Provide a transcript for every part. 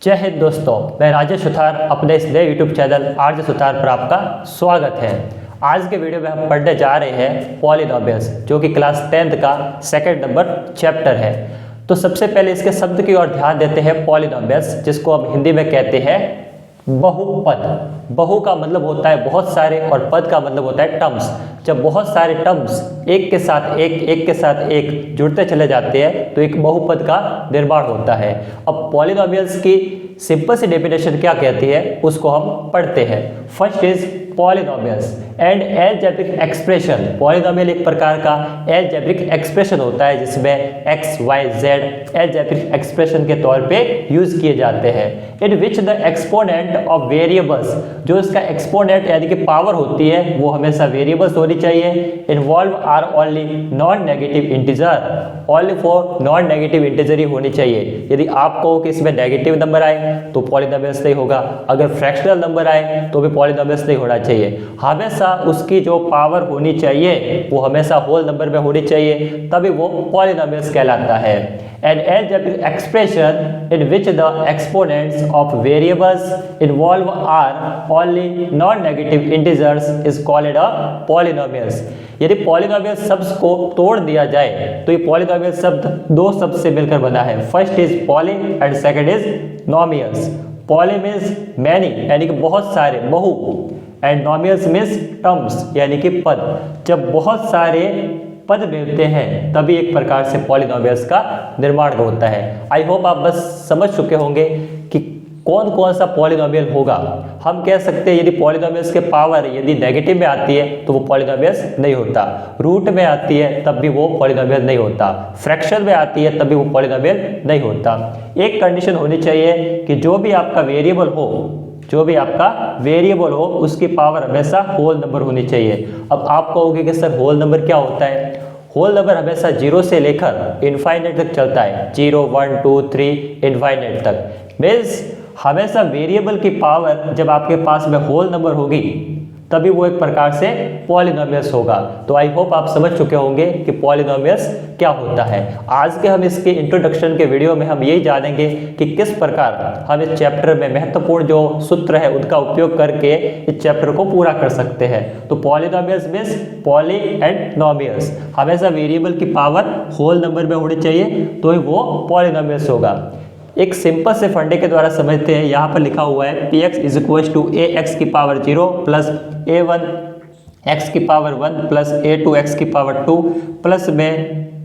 जय हिंद दोस्तों, मैं राजेश सुथार अपने इस नए यूट्यूब चैनल आरजे सुथार पर आपका स्वागत है। आज के वीडियो में हम पढ़ने जा रहे हैं पॉलिनोमियल्स, जो कि क्लास 10th का सेकंड नंबर चैप्टर है। तो सबसे पहले इसके शब्द की ओर ध्यान देते हैं। पॉलिनोमियल्स, जिसको हम हिंदी में कहते हैं बहुपद। बहु का मतलब होता है बहुत सारे और पद का मतलब होता है टर्म्स। जब बहुत सारे टर्म्स एक के साथ एक के साथ एक जुड़ते चले जाते हैं तो एक बहुपद का निर्माण होता है। अब पॉलिनोमियल्स की सिंपल सी डेफिनेशन क्या कहती है उसको हम पढ़ते हैं। First is polynomials and algebraic expression. Polynomial एक प्रकार का अलजेब्रिक एक्सप्रेशन होता है जिसमें X Y Z algebraic expression के तौर पे यूज किए जाते हैं। In which the exponent of variables, जो इसका एक्सपोनेंट यानी कि पावर होती है वो हमेशा वेरिएबल्स होनी चाहिए। Involve are only non negative integer, only for non negative integer ही होनी चाहिए। यदि आप कहो कि इसमें नेगेटिव नंबर आए तो पॉलिनोमियल्स नहीं होगा, अगर फ्रैक्शनल नंबर आए तो भी पॉलिनोमियल्स नहीं होना चाहिए। हमेशा उसकी जो पावर होनी चाहिए वो हमेशा होल नंबर में होनी चाहिए, तभी वो पॉलिनोमियल्स कहलाता है। An algebraic expression in which the exponents of variables involved are only non-negative integers is called a polynomials। यदि पॉलिनोमियल शब्द को तोड़ दिया जाए तो ये पॉलिनोमियल शब्द दो शब्द से मिलकर बना है। First is poly and second is nomials. Poly means many यानी कि बहुत सारे, बहु, एंड नोमियल्स मीन्स टर्म्स यानी कि पद। जब बहुत सारे पद मिलते हैं तभी एक प्रकार से पॉलिनोमियल्स का निर्माण होता है। आई होप आप बस समझ चुके होंगे कि कौन कौन सा पॉलिनोमियल होगा। हम कह सकते हैं यदि पॉलिनोमियल्स के पावर यदि नेगेटिव में आती है तो वो पॉलिनोमियल्स नहीं होता, रूट में आती है तब भी वो पॉलिनोमियल नहीं होता, फ्रैक्शन में आती है तब भी वो पॉलिनोमियल नहीं होता। एक कंडीशन होनी चाहिए कि जो भी आपका वेरिएबल हो उसकी पावर हमेशा होल नंबर होनी चाहिए। अब आप कहोगे कि सर होल नंबर क्या होता है? होल नंबर हमेशा 0 से लेकर इनफाइनाइट तक चलता है, 0 1 2 3 इनफाइनाइट तक। मीन्स हमेशा वेरिएबल की पावर जब आपके पास में होल नंबर होगी तभी वो एक प्रकार से पॉलिनोमियल्स होगा। तो आई होप आप समझ चुके होंगे कि पॉलिनोमियल्स क्या होता है। आज के हम इसके इंट्रोडक्शन के वीडियो में हम यही जानेंगे कि किस प्रकार हम इस चैप्टर में महत्वपूर्ण जो सूत्र है उनका उपयोग करके इस चैप्टर को पूरा कर सकते हैं। तो पॉलिनोमियल्स मीन्स पॉली एंड नोमियल्स, हमेशा वेरिएबल की पावर होल नंबर में होनी चाहिए तो ही वो पॉलिनोमियल्स होगा। एक सिंपल से फंडे के द्वारा समझते हैं। यहाँ पर लिखा हुआ है px is equal to A X की power 0 plus A one X की power 1 plus A two X की पावर 2 प्लस में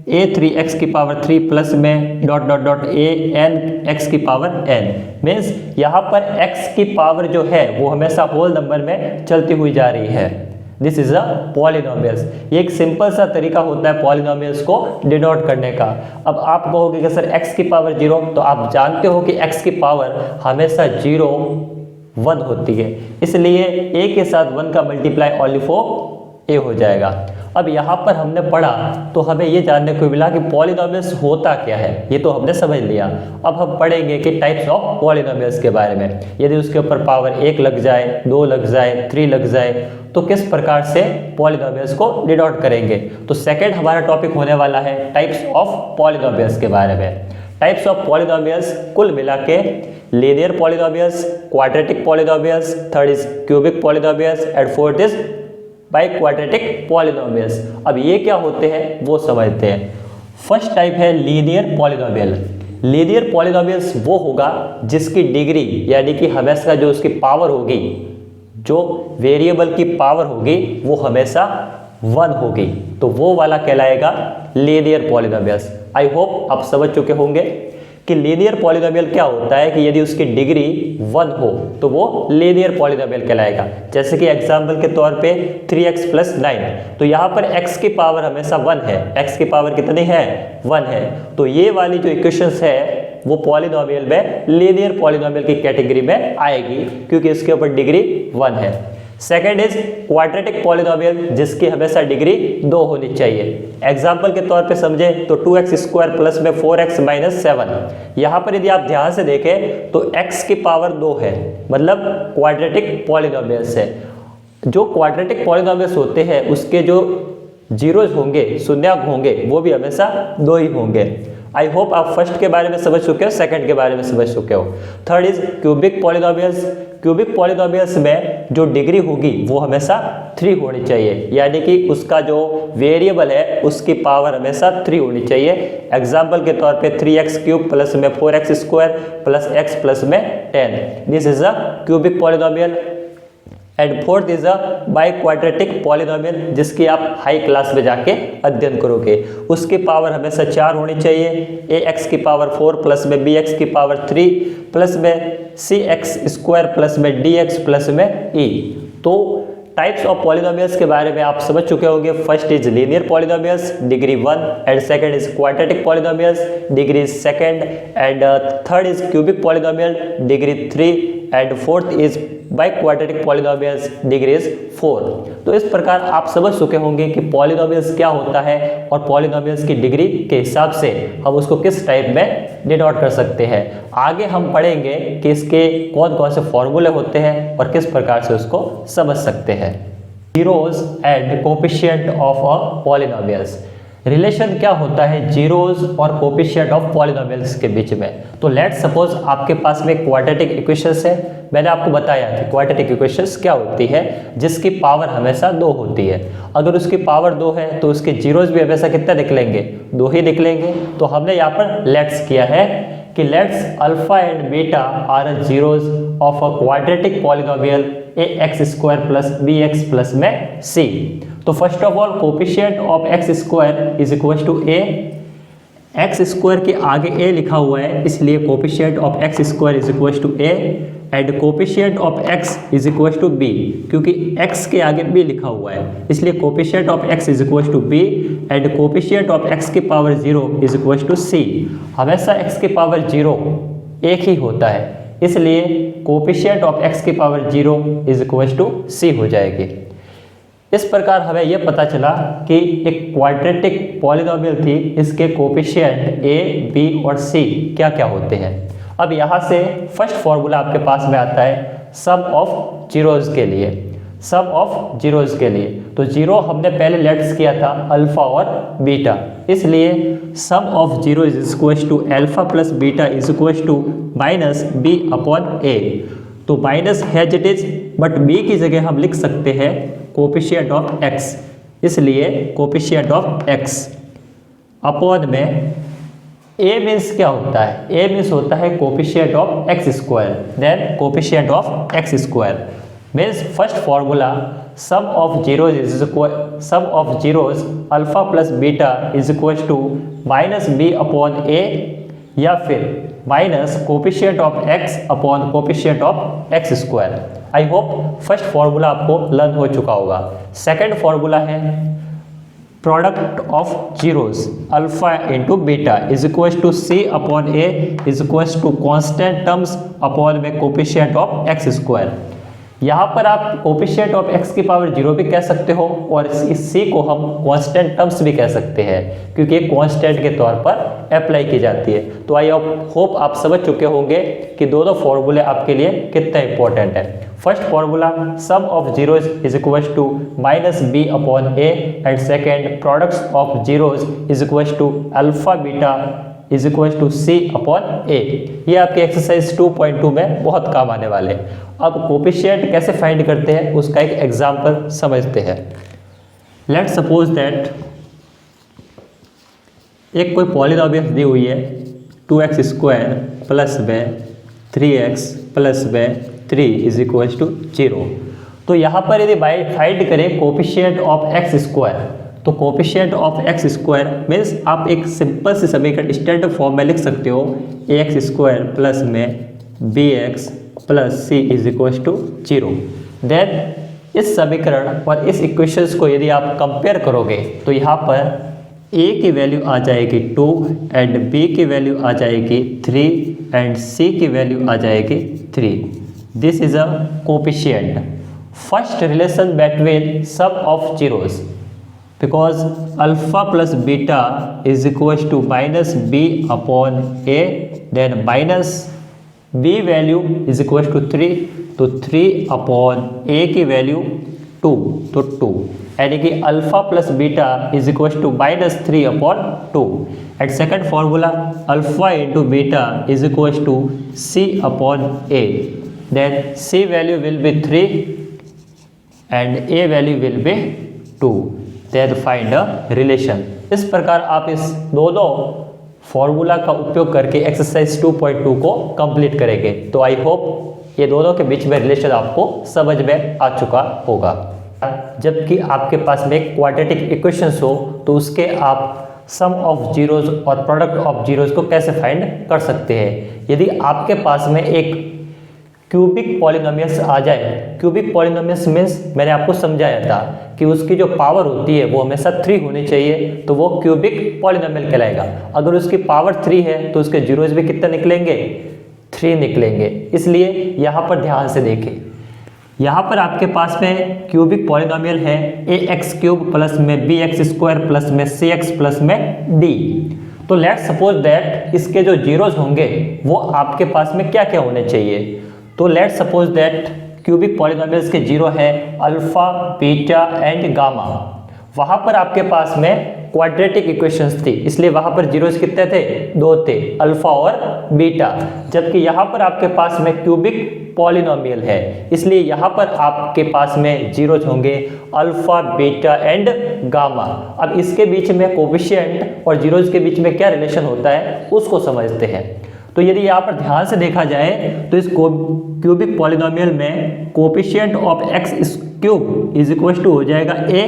ए थ्री एक्स की पावर 3 प्लस में dot dot dot A N X की पावर n। मीन्स यहाँ पर x की पावर जो है वो हमेशा होल नंबर में चलती हुई जा रही है। This is a polynomials. ये एक सिंपल सा तरीका होता है पॉलिनोमियल्स को डिनोट करने का। अब आप कहोगे कि सर x की पावर 0, तो आप जानते हो कि x की पावर हमेशा 0 1 होती है, इसलिए a के साथ 1 का मल्टीप्लाई ओनली फॉर a हो जाएगा। अब यहाँ पर हमने पढ़ा तो हमें ये जानने को मिला कि पॉलिनोमियल्स होता क्या है, ये तो हमने समझ लिया। अब हम पढ़ेंगे कि टाइप्स ऑफ पॉलिनोमियल्स के बारे में। यदि उसके ऊपर पावर 1 लग जाए, 2 लग जाए, 3 लग जाए तो किस प्रकार से पॉलिनोमियल्स को डिनोट करेंगे। तो सेकंड हमारा टॉपिक होने वाला है टाइप्स ऑफ पॉलिनोमियल्स के बारे में। टाइप्स ऑफ पॉलिनोमियल्स कुल मिला के linear polynomials, quadratic polynomials, third is cubic polynomials and fourth is by quadratic polynomials. अब ये क्या होते हैं वो समझते हैं। फर्स्ट टाइप है लीनियर पॉलिनोमियल। लीनियर पॉलिनोमियल्स वो होगा जिसकी डिग्री यानी कि हमेशा जो उसकी पावर होगी, जो वेरिएबल की पावर होगी वो हमेशा 1 होगी, तो वो वाला कहलाएगा लीनियर पॉलिनोमियल्स। आई होप आप समझ चुके होंगे कि लीनियर पॉलिनोमियल क्या होता है कि यदि उसकी डिग्री 1 हो तो वो लीनियर पॉलिनोमियल कहलाएगा। जैसे कि एग्जांपल के तौर पे 3x प्लस 9, तो यहाँ पर x की पावर हमेशा 1 है। x की पावर कितनी है? 1 है। तो ये वाली जो इक्वेशंस है वो पॉलिनोमियल में लीनियर पॉलिनोमियल की कैटेगरी में आएगी क्योंकि इसके ऊपर डिग्री 1 है। सेकेंड इज क्वाड्रेटिक पॉलिनोमियल जिसकी हमेशा डिग्री 2 होनी चाहिए। एग्जाम्पल के तौर पे समझे तो 2x स्क्वायर प्लस में 4x माइनस 7। यहाँ पर यदि आप ध्यान से देखें तो x की पावर 2 है, मतलब क्वाड्रेटिक पॉलिनोमियल्स है। जो क्वाड्रेटिक पॉलिनोमियल्स होते हैं उसके जो जीरोज होंगे, शून्यांक होंगे, वो भी हमेशा 2 ही होंगे। आई होप आप फर्स्ट के बारे में समझ चुके हो, सेकंड के बारे में समझ चुके हो। Third is cubic polynomials. Cubic polynomials में जो डिग्री होगी वो हमेशा 3 होनी चाहिए, यानी कि उसका जो वेरिएबल है उसकी पावर हमेशा 3 होनी चाहिए। एग्जाम्पल के तौर पे 3x³ प्लस में 4x² प्लस x प्लस में 10, this is a cubic polynomial. And fourth is a by quadratic polynomial, जिसकी आप हाई क्लास में जाके अध्ययन करोगे। उसकी पावर हमेशा 4 होनी चाहिए, ax की पावर 4 प्लस में bx की पावर 3 प्लस में cx² प्लस में dx प्लस में e। तो टाइप्स ऑफ पॉलिनोमियल्स के बारे में आप समझ चुके होंगे। First is linear polynomials degree 1 and second is quadratic polynomials degree 2 and third is cubic polynomial degree 3 and fourth is by quadratic polynomials degrees 4। तो इस प्रकार आप समझ चुके होंगे कि पॉलिनोमियल्स क्या होता है और पॉलिनोमियल्स की डिग्री के हिसाब से हम उसको किस टाइप में डिनोट कर सकते हैं। आगे हम पढ़ेंगे कि इसके कौन कौन से फॉर्मूले होते हैं और किस प्रकार से उसको समझ सकते हैं। Zeros and coefficient of a polynomials, relation क्या होता है जीरोज और कोफिशिएंट ऑफ पॉलिनोमियल्स के बीच में। तो लेट सपोज आपके पास में क्वाड्रेटिक इक्वेशंस है। मैंने आपको बताया कि क्वाड्रेटिक इक्वेशंस क्या होती है, जिसकी पावर हमेशा 2 होती है। अगर उसकी पावर 2 है तो उसके जीरोज भी हमेशा कितना निकलेंगे, 2 ही निकलेंगे। तो हमने यहाँ पर लेट्स किया है कि let's alpha and beta are zeros of a quadratic polynomial ax² plus bx plus में c। तो first of all coefficient of x² is equal to a, x² के आगे a लिखा हुआ है इसलिए coefficient of x² is equal to a and coefficient of x is equal to b, क्योंकि x के आगे b लिखा हुआ है इसलिए coefficient of x is equal to b and coefficient of x की power 0 is equal to c। हमेशा x की पावर 0 एक ही होता है इसलिए कोफिशिएंट ऑफ x की power 0 is equal to c हो जाएगी। इस प्रकार हमें यह पता चला कि एक क्वाड्रेटिक पॉलिनोमियल थी, इसके कोफिशिएंट a, b और c क्या क्या होते हैं। अब यहाँ से फर्स्ट फॉर्मूला आपके पास में आता है सम ऑफ जीरोज के लिए। सम ऑफ जीरोज के लिए तो जीरो हमने पहले लेट्स किया था अल्फा और बीटा, इसलिए sum of zero is equal to alpha plus beta is equal to minus b upon a। तो माइनस है इट इज, बट b की जगह हम लिख सकते हैं कोफिशिएंट ऑफ x, इसलिए कोफिशिएंट ऑफ x अपॉन में a मीन्स क्या होता है, a मीन्स होता है coefficient of x², then coefficient of x² means first formula sum of zeros is equal sum of zeros alpha plus beta is equal to minus b upon a या फिर minus coefficient of x upon coefficient of x²। I hope first formula आपको learn हो चुका होगा। Second formula है product of zeros alpha into beta is equal to c upon a is equal to constant terms upon में coefficient of x²। यहाँ पर आप coefficient of x की पावर 0 भी कह सकते हो और इस c को हम कांस्टेंट टर्म्स भी कह सकते हैं, क्योंकि एक कांस्टेंट के तौर पर अप्लाई की जाती है। तो आई होप आप समझ चुके होंगे कि दोनों फॉर्मूले आपके लिए कितना इंपॉर्टेंट है। First formula sum of zeros is equal to minus b upon a and second products of zeros is equal to alpha beta is equal to c upon a। ये आपके एक्सरसाइज 2.2 में बहुत काम आने वाले हैं। अब कोफिशिएंट कैसे फाइंड करते हैं उसका एक एग्जांपल समझते हैं। लेट्स सपोज दैट एक कोई पॉलिनोमियल दी हुई है 2x² प्लस में 3x प्लस में 3 इज इक्वल टू 0। तो यहाँ पर यदि फाइंड करें कोफिशिएंट ऑफ x², तो कोफिशिएंट ऑफ x² मीन्स आप एक सिंपल से समीकरण स्टैंडर्ड फॉर्म में लिख सकते हो ax² प्लस में bx plus c is equal to 0। Then इस समीकरण और इस इक्वेशंस को यदि आप कंपेयर करोगे तो यहाँ पर a की वैल्यू आ जाएगी 2 एंड b की वैल्यू आ जाएगी 3 एंड c की वैल्यू आ जाएगी 3। This is a coefficient. First relation between sum of zeros because alpha plus beta is equals to minus b upon a, then minus b value is equals to 3, तो 3 upon a की value 2, तो 2 यानी कि alpha plus beta is equal to -3/2 and second formula alpha into beta is equal to C/A, then C value will be 3 and A value will be 2, then find a relation. इस प्रकार आप इस दोनों formula का उपयोग करके exercise 2.2 को complete करेंगे। तो आई होप ये दोनों के बीच में रिलेशन आपको समझ में आ चुका होगा। जबकि आपके पास में क्वाड्रेटिक इक्वेशंस हो तो उसके आप सम ऑफ जीरोज और प्रोडक्ट ऑफ जीरोज को कैसे फाइंड कर सकते हैं। यदि आपके पास में एक क्यूबिक पॉलिनोमियल्स आ जाए, क्यूबिक पॉलिनोमियल्स मीन्स मैंने आपको समझाया था कि उसकी जो पावर होती है वो हमेशा 3 होनी चाहिए, तो वो क्यूबिक पॉलिनोमियल कहलाएगा। अगर उसकी पावर 3 है तो उसके जीरोज भी कितने निकलेंगे, 3 निकलेंगे। इसलिए यहाँ पर ध्यान से देखें, यहाँ पर आपके पास में क्यूबिक पॉलिनोमियल है ax³ प्लस में bx² प्लस में cx प्लस में d। तो लेट्स सपोज दैट इसके जो जीरोज होंगे वो आपके पास में क्या क्या होने चाहिए। तो let's suppose that cubic polynomials के जीरो है अल्फा, बीटा एंड गामा। वहाँ पर आपके पास में क्वाड्रेटिक इक्वेशंस थी, इसलिए वहाँ पर जीरोज कितने थे, 2 थे, अल्फा और बीटा। जबकि यहाँ पर आपके पास में क्यूबिक पॉलिनोमियल है, इसलिए यहाँ पर आपके पास में जीरोज होंगे अल्फा, बीटा एंड गामा। अब इसके बीच में कोफिशिएंट और जीरोज के बीच में क्या रिलेशन होता है उसको समझते हैं। तो यदि यहाँ पर ध्यान से देखा जाए तो इस क्यूबिक पॉलिनोमियल में coefficient of x³ is equal to हो जाएगा a,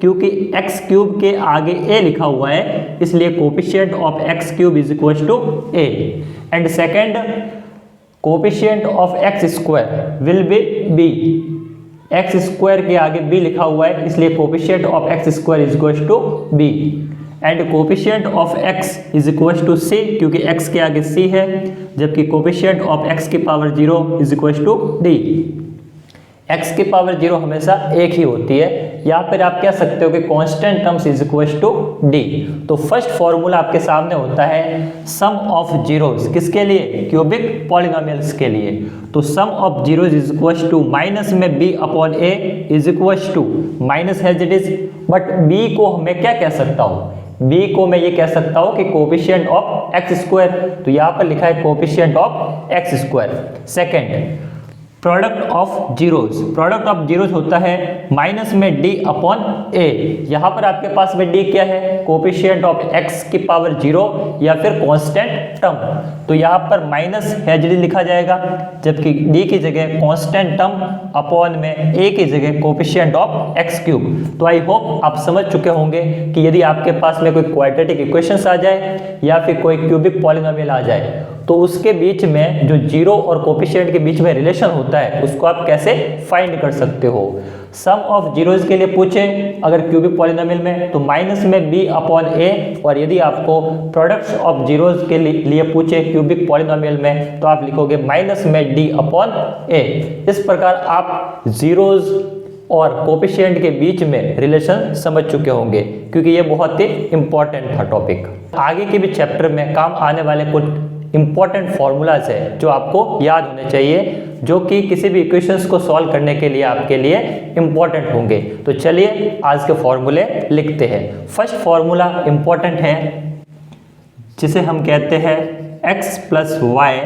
क्योंकि x³ के आगे a लिखा हुआ है इसलिए coefficient of x³ is equal to a। And second coefficient of x² will be b, x² के आगे b लिखा हुआ है इसलिए coefficient of x² is equal to b। And coefficient of x is equal to c, क्योंकि x के आगे c है, जबकि कोफिशिएंट ऑफ x की power 0 is equal to d। x की पावर 0 हमेशा एक ही होती है। यहाँ पर आप कह सकते हो कि constant terms is equal to d। तो फर्स्ट फॉर्मूला आपके सामने होता है सम ऑफ जीरोज, किसके लिए, क्यूबिक पॉलिनोमियल्स के लिए। तो sum of zeros is equal to minus में b/a is equal to minus as it is, but b को मैं क्या कह सकता हूँ, b को मैं ये कह सकता हूँ कि कोफिशिएंट ऑफ x²। तो यहाँ पर लिखा है coefficient of x²। Second product of zeros, product of zeros होता है माइनस में d/a। यहाँ पर आपके पास में d क्या है, कोफिशिएंट ऑफ x की पावर 0 या फिर कांस्टेंट टर्म। तो यहाँ पर माइनस है d लिखा जाएगा, जबकि d की जगह कांस्टेंट टर्म अपॉन में a की जगह कोफिशिएंट ऑफ x³। तो आई होप आप समझ चुके होंगे कि यदि आपके पास में कोई क्वाड्रेटिक इक्वेशंस आ जाए या फिर कोई क्यूबिक पॉलिनोमियल आ जाए तो उसके बीच में जो जीरो और कोफिशिएंट के बीच में रिलेशन होता है उसको आप कैसे फाइंड कर सकते हो। सम ऑफ जीरोज के लिए पूछे अगर क्यूबिक पॉलिनोमियल में तो माइनस में b/a, और यदि आपको प्रोडक्ट्स ऑफ जीरोज के लिए पूछे क्यूबिक पॉलिनोमियल में तो आप लिखोगे माइनस में d/a। इस प्रकार आप जीरोज और कोफिशिएंट के बीच में रिलेशन समझ चुके होंगे, क्योंकि ये बहुत ही इंपॉर्टेंट था टॉपिक। आगे के भी चैप्टर में काम आने वाले कुछ इंपॉर्टेंट फॉर्मूलाज है जो आपको याद होने चाहिए, जो कि किसी भी इक्वेशंस को सॉल्व करने के लिए आपके लिए इंपॉर्टेंट होंगे। तो चलिए आज के फॉर्मूले लिखते हैं। फर्स्ट फॉर्मूला इंपॉर्टेंट है जिसे हम कहते हैं x plus Y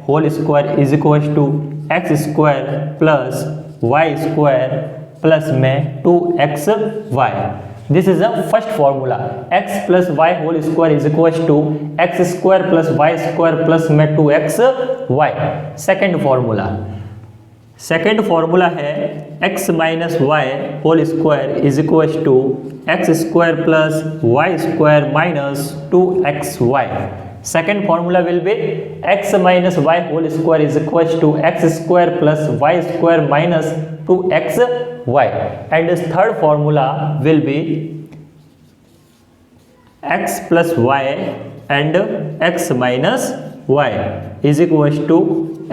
whole square is equal to x² plus y² plus में 2xy। This is the first formula, x plus y whole square is equal to x² plus y² plus में 2xy। Second formula है x minus Y whole square is equal to x² plus y² minus 2xy। Second formula will be x minus Y whole square is equal to x² plus y² minus 2xy। And third formula will be x plus Y and x minus Y is equal to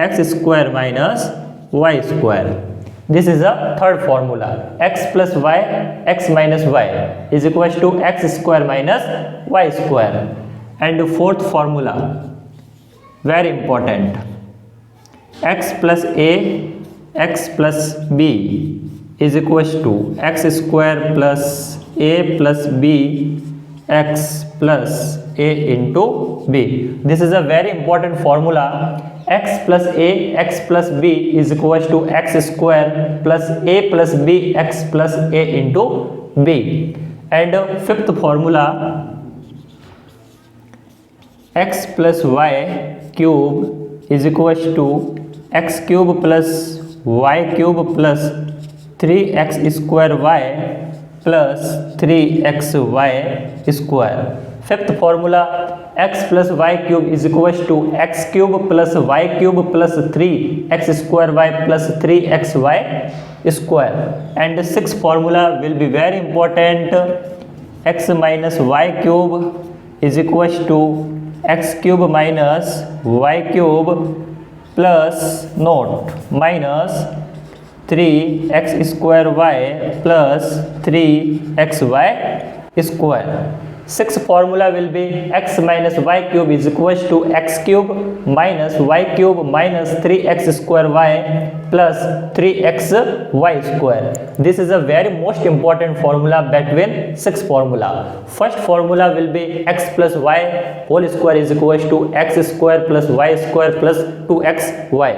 x² minus y²। This is the third formula, x plus y, x minus y is equal to x² minus y²। And fourth formula, very important, x plus a, x plus b is equal to X square plus A plus B X plus A into B. This is a very important formula. x plus A X plus B is equal to X square plus A plus B X plus A into B. And fifth formula x plus Y cube is equal to x cube plus Y cube plus 3x square Y plus 3x Y square. Fifth formula x plus Y cube is equal to x cube plus Y cube plus 3x square Y plus 3x Y square. And six formula will be very important. x minus y cube is equal to x cube minus y cube plus note minus 3x square Y plus 3x Y square. Six formula will be x minus y cube is equal to x cube minus y cube minus 3x square Y plus 3x Y square. This is a very most important formula between six formula. First formula will be x plus y whole square is equal to x square plus y square plus 2xy.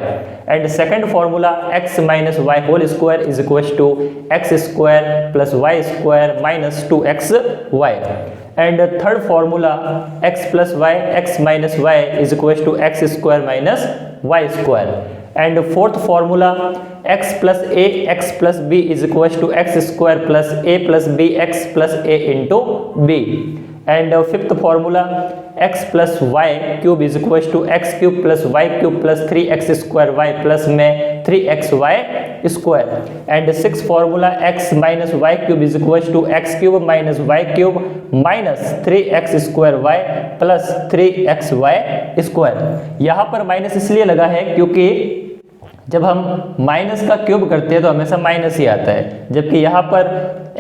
And second formula x minus y whole square is equal to x square plus y square minus 2xy. And third formula x plus y x minus y is equal to x square minus y square. And fourth formula x plus a x plus b is equal to x square plus a plus b x plus a into b. And fifth formula x plus y cube is equal to x cube plus y cube plus 3x square y plus में 3xy square. And sixth formula x minus y cube is equal to x cube minus y cube minus 3x square y plus 3xy square. यहाँ पर minus इसलिए लगा है क्योंकि जब हम minus का क्यूब करते हैं तो हमेशा माइनस ही आता है, जबकि यहाँ पर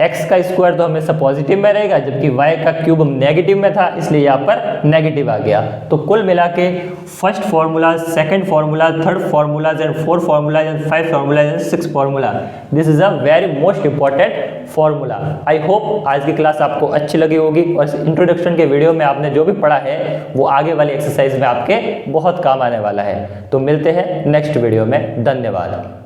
x का स्क्वायर तो हमेशा पॉजिटिव में रहेगा, जबकि y का क्यूब नेगेटिव में था, इसलिए यहाँ पर नेगेटिव आ गया। तो कुल मिला के first formula, second formula, third formula and fourth formula and five formula and six formula, this is a very most important formula. I hope आज की क्लास आपको अच्छी लगी होगी और इंट्रोडक्शन के वीडियो में आपने जो भी पढ़ा है वो आगे वाली एक्सरसाइज में आपके बहुत काम आने वाला है। तो मिलते हैं नेक्स्ट वीडियो में। धन्यवाद।